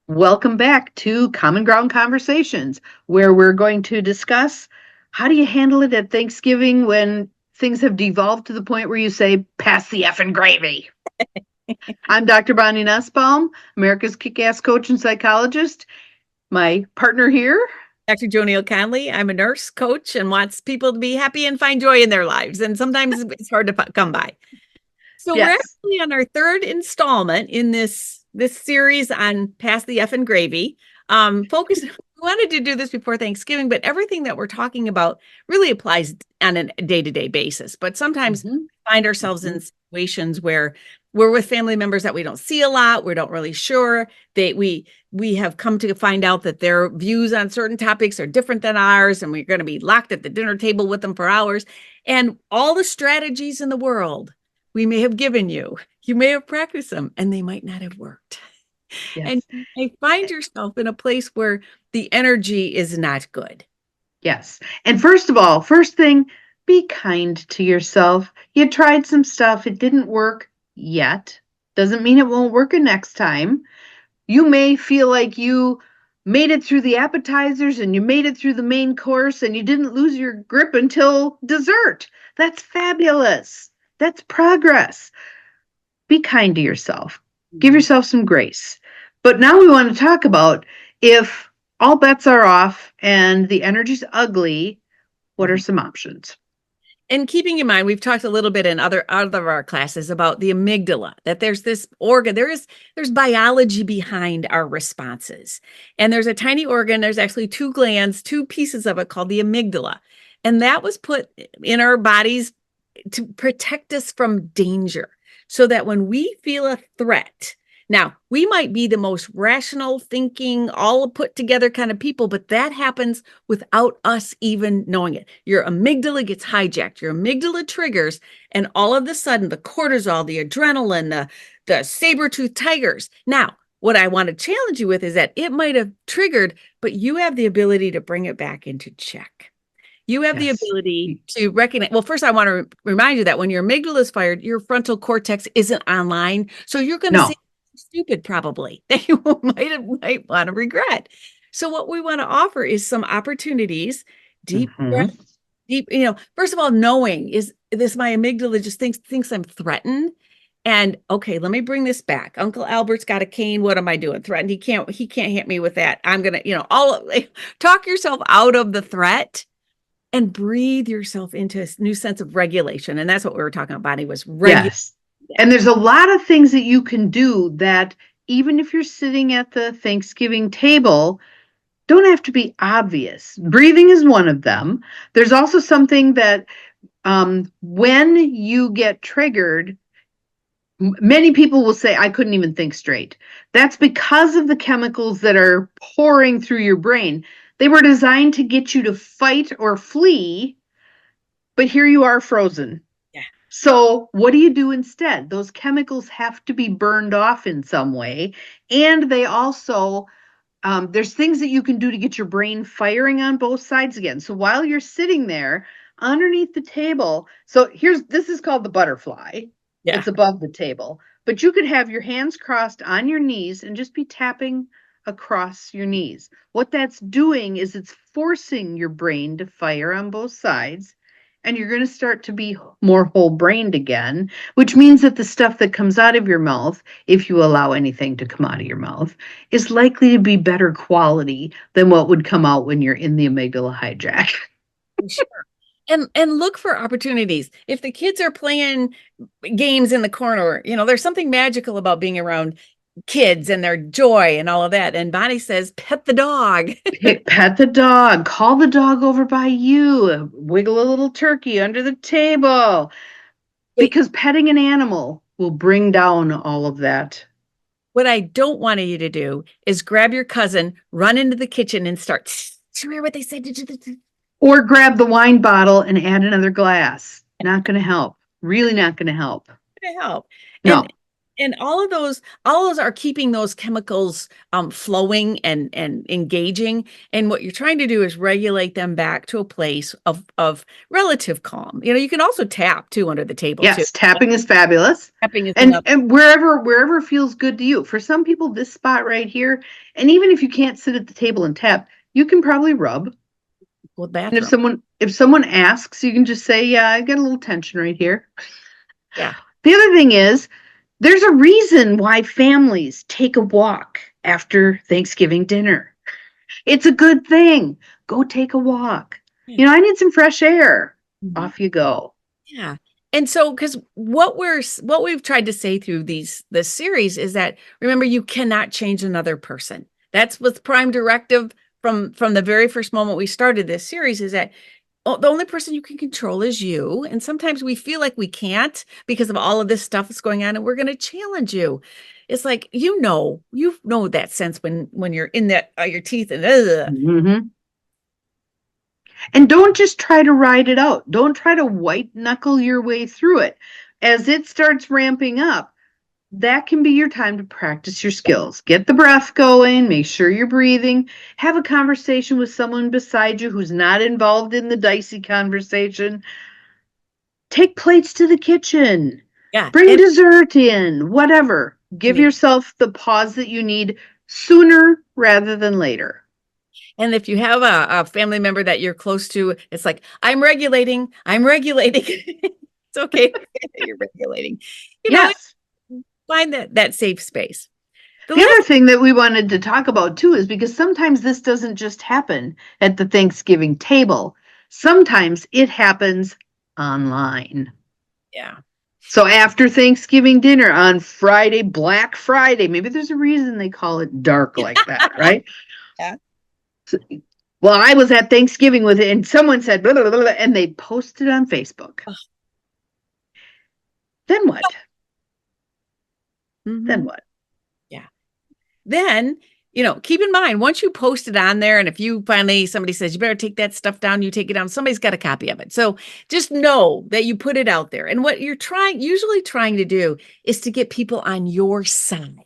Welcome back to Common Ground Conversations, where we're going to discuss how do you handle it at Thanksgiving when things have devolved to the point where you say, pass the effing gravy. I'm Dr. Bonnie Nussbaum, America's kick-ass coach and psychologist. My partner here. Dr. JoNeil Conley. I'm a nurse coach and wants people to be happy and find joy in their lives. And sometimes it's hard to come by. So we're Yes. actually on our third installment in this series on Pass the Effin Gravy. We wanted to do this before Thanksgiving, but everything that we're talking about really applies on a day-to-day basis. But sometimes we find ourselves in situations where we're with family members that we don't see a lot. We don't really sure. We have come to find out that their views on certain topics are different than ours, and we're going to be locked at the dinner table with them for hours. And all the strategies in the world we may have given you, you may have practiced them, and they might not have worked. Yes. And you find yourself in a place where the energy is not good. Yes. And first of all, first thing, be kind to yourself. You tried some stuff, it didn't work yet. Doesn't mean it won't work next time. You may feel like you made it through the appetizers and you made it through the main course and you didn't lose your grip until dessert. That's fabulous. That's progress. Be kind to yourself. Give yourself some grace. But now we want to talk about if all bets are off and the energy's ugly, what are some options? And keeping in mind, we've talked a little bit in other of our classes about the amygdala, that there's this organ, there's biology behind our responses. And there's a tiny organ, there's actually two glands, two pieces of it called the amygdala. And that was put in our bodies to protect us from danger, so that when we feel a threat, now we might be the most rational thinking, all put together kind of people, but that happens without us even knowing it. Your amygdala gets hijacked, your amygdala triggers, and all of a sudden the cortisol, the adrenaline, the saber-toothed tigers. Now, what I want to challenge you with is that it might have triggered, but you have the ability to bring it back into check. You have the ability to recognize. Well, first, I want to remind you that when your amygdala is fired, your frontal cortex isn't online. So you're going to say stupid, probably, that you might want to regret. So what we want to offer is some opportunities, deep breath, deep, first of all, knowing, is this my amygdala just thinks I'm threatened? And okay, let me bring this back. Uncle Albert's got a cane. What am I doing? Threatened. He can't hit me with that. I'm going to, talk yourself out of the threat and breathe yourself into a new sense of regulation. And that's what we were talking about, Bonnie, was regulation. Yes. And there's a lot of things that you can do that even if you're sitting at the Thanksgiving table, don't have to be obvious. Breathing is one of them. There's also something that when you get triggered, many people will say, I couldn't even think straight. That's because of the chemicals that are pouring through your brain. They were designed to get you to fight or flee, but here you are frozen. Yeah. So what do you do instead? Those chemicals have to be burned off in some way. And they also, there's things that you can do to get your brain firing on both sides again. So while you're sitting there underneath the table, so this is called the butterfly. Yeah. It's above the table, but you could have your hands crossed on your knees and just be tapping across your knees. What that's doing is it's forcing your brain to fire on both sides, and you're going to start to be more whole-brained again, which means that the stuff that comes out of your mouth, if you allow anything to come out of your mouth, is likely to be better quality than what would come out when you're in the amygdala hijack. Sure. And look for opportunities. If the kids are playing games in the corner, there's something magical about being around kids and their joy and all of that. And Bonnie says, pet the dog. Pet the dog. Call the dog over by you. Wiggle a little turkey under the table. Because petting an animal will bring down all of that. What I don't want you to do is grab your cousin, run into the kitchen and start, did you hear what they said? Or grab the wine bottle and add another glass. Not going to help. Really not going to help. Not going to help. No. And all of those are keeping those chemicals flowing and engaging. And what you're trying to do is regulate them back to a place of relative calm. You can also tap too under the table too. Yes, tapping is fabulous. Tapping is And another. and wherever feels good to you. For some people, this spot right here, and even if you can't sit at the table and tap, you can probably rub. Well, And if bathroom. someone asks, you can just say, "Yeah, I got a little tension right here." Yeah. The other thing is, there's a reason why families take a walk after Thanksgiving dinner. It's a good thing. Go take a walk. Yeah. I need some fresh air. Mhm. Off you go. Yeah. And so, because what we've tried to say through this series is that, remember, you cannot change another person. That's what's prime directive from the very first moment we started this series, is that the only person you can control is you. And sometimes we feel like we can't because of all of this stuff that's going on, and we're going to challenge you. It's like, you know that sense when you're in that your teeth and Hmm. And don't just try to ride it out. Don't try to white knuckle your way through it. As it starts ramping up, that can be your time to practice your skills. Get the breath going, make sure you're breathing, have a conversation with someone beside you who's not involved in the dicey conversation. Take plates to the kitchen, yeah. bring dessert in, whatever. Give And yourself the pause that you need sooner rather than later. And if you have a family member that you're close to, it's like, I'm regulating. It's okay to say that you're regulating. You know, Yes. find that safe space. The The last, other thing that we wanted to talk about too is because sometimes this doesn't just happen at the Thanksgiving table. Sometimes it happens online. yeah. So after Thanksgiving dinner on Friday, Black Friday, maybe there's a reason they call it dark like that, right? Yeah. So, well, I was at Thanksgiving with it, and someone said, blah, blah, blah, blah, and they posted on Facebook. Then what? Then Mhm. what? Yeah. Then, keep in mind, once you post it on there, and if you finally, somebody says, you better take that stuff down, you take it down, somebody's got a copy of it. So just know that you put it out there. And what you're usually trying to do is to get people on your side.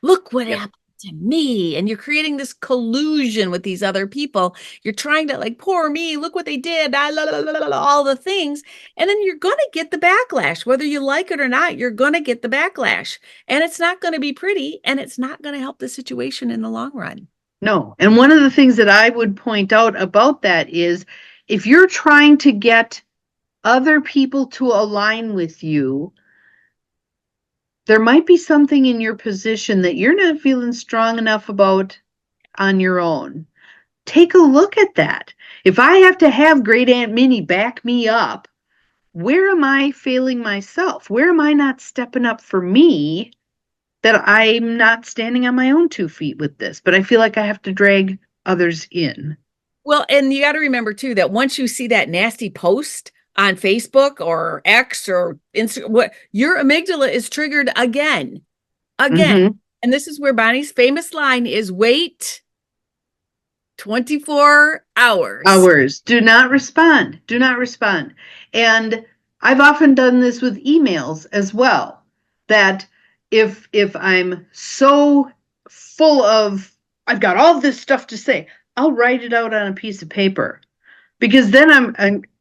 Look what Yep. happened to me. And you're creating this collusion with these other people. You're trying to, like, poor me, look what they did, all the things. And then you're going to get the backlash, whether you like it or not, you're going to get the backlash. And it's not going to be pretty, and it's not going to help the situation in the long run. No. And one of the things that I would point out about that is if you're trying to get other people to align with you, there might be something in your position that you're not feeling strong enough about on your own. Take a look at that. If I have to have Great Aunt Minnie back me up, where am I failing myself? Where am I not stepping up for me that I'm not standing on my own 2 feet with this? But I feel like I have to drag others in. Well, and you got to remember too that once you see that nasty post on Facebook or X or Instagram, what your amygdala is triggered again. Mm-hmm. And this is where Bonnie's famous line is, wait 24 hours. Hours. Do not respond. Do not respond. And I've often done this with emails as well. That if I'm so full of I've got all this stuff to say, I'll write it out on a piece of paper. Because then I'm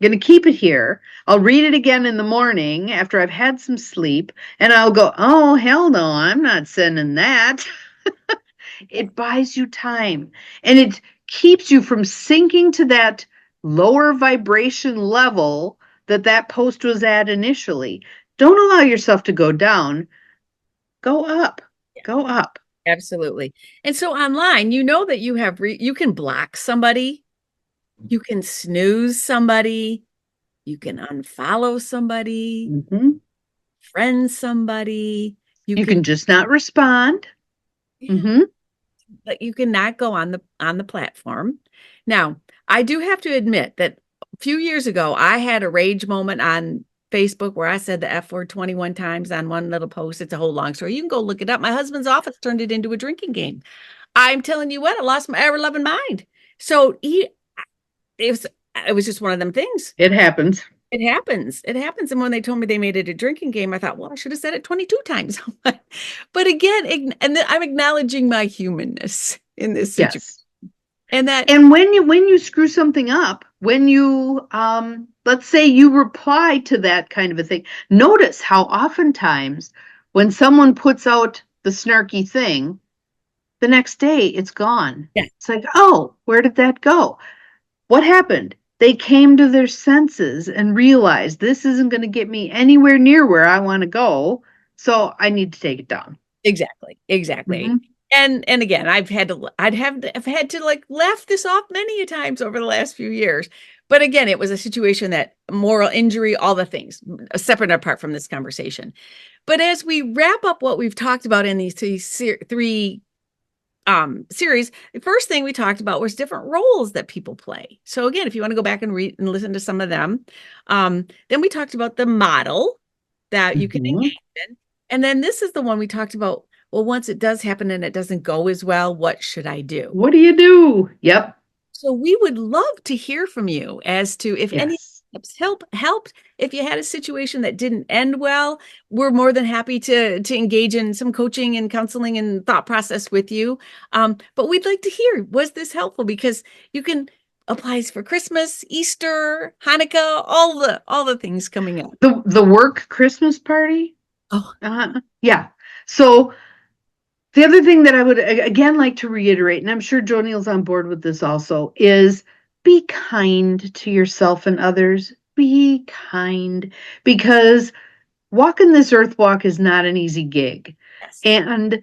going to keep it here. I'll read it again in the morning after I've had some sleep, and I'll go, oh, hell no, I'm not sending that. It buys you time, and it keeps you from sinking to that lower vibration level that post was at initially. Don't allow yourself to go down. Go up. Go up. Absolutely. And so online, you know that you can block somebody, you can snooze somebody, you can unfollow somebody, Mhm. friend somebody, you You can, can just not respond. yeah, Hmm. but you cannot go on the platform. Now, I do have to admit that a few years ago, I had a rage moment on Facebook where I said the F word 21 times on one little post. It's a whole long story. You can go look it up. My husband's office turned it into a drinking game. I'm telling you what, I lost my ever loving mind. So it was just one of them things. It happens. It happens. It happens. And when they told me they made it a drinking game, I thought, well, I should have said it 22 times. But again, I'm acknowledging my humanness in this situation. Yes. And that, And when you screw something up, when you let's say you reply to that kind of a thing, notice how oftentimes when someone puts out the snarky thing, the next day it's gone. yeah, It's like, oh, where did that go? What happened? They came to their senses and realized this isn't going to get me anywhere near where I want to go, so I need to take it down. exactly, exactly. Hmm. And again, I've had to like laugh this off many a times over the last few years. But again, it was a situation that moral injury, all the things, separate and apart from this conversation. But as we wrap up what we've talked about in these three series, the first thing we talked about was different roles that people play. So again, if you want to go back and read and listen to some of them, then we talked about the model that you can Hmm. engage in. And then this is the one we talked about. Well, once it does happen and it doesn't go as well, what should I do? What do you do? Yep. So we would love to hear from you as to if any Yes. tips helped. If you had a situation that didn't end well, we're more than happy to engage in some coaching and counseling and thought process with you. But we'd like to hear, was this helpful? Because you can applies for Christmas, Easter, Hanukkah, all the things coming up. The work Christmas party. Oh, Yeah. So the other thing that I would again like to reiterate, and I'm sure JoNeil's on board with this also, is be kind to yourself and others. Be kind, because walking this earth walk is not an easy gig. yes. And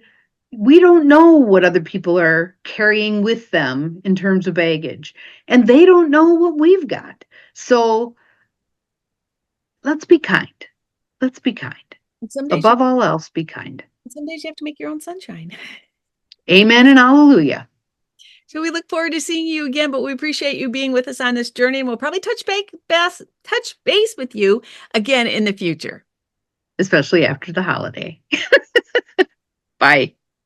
we don't know what other people are carrying with them in terms of baggage, and they don't know what we've got. So let's be kind. Let's be kind. And Above all else, be kind. some days you have to make your own sunshine. Amen and hallelujah. So we look forward to seeing you again, but we appreciate you being with us on this journey, and we'll probably touch base with you again in the future. Especially after the holiday. Bye.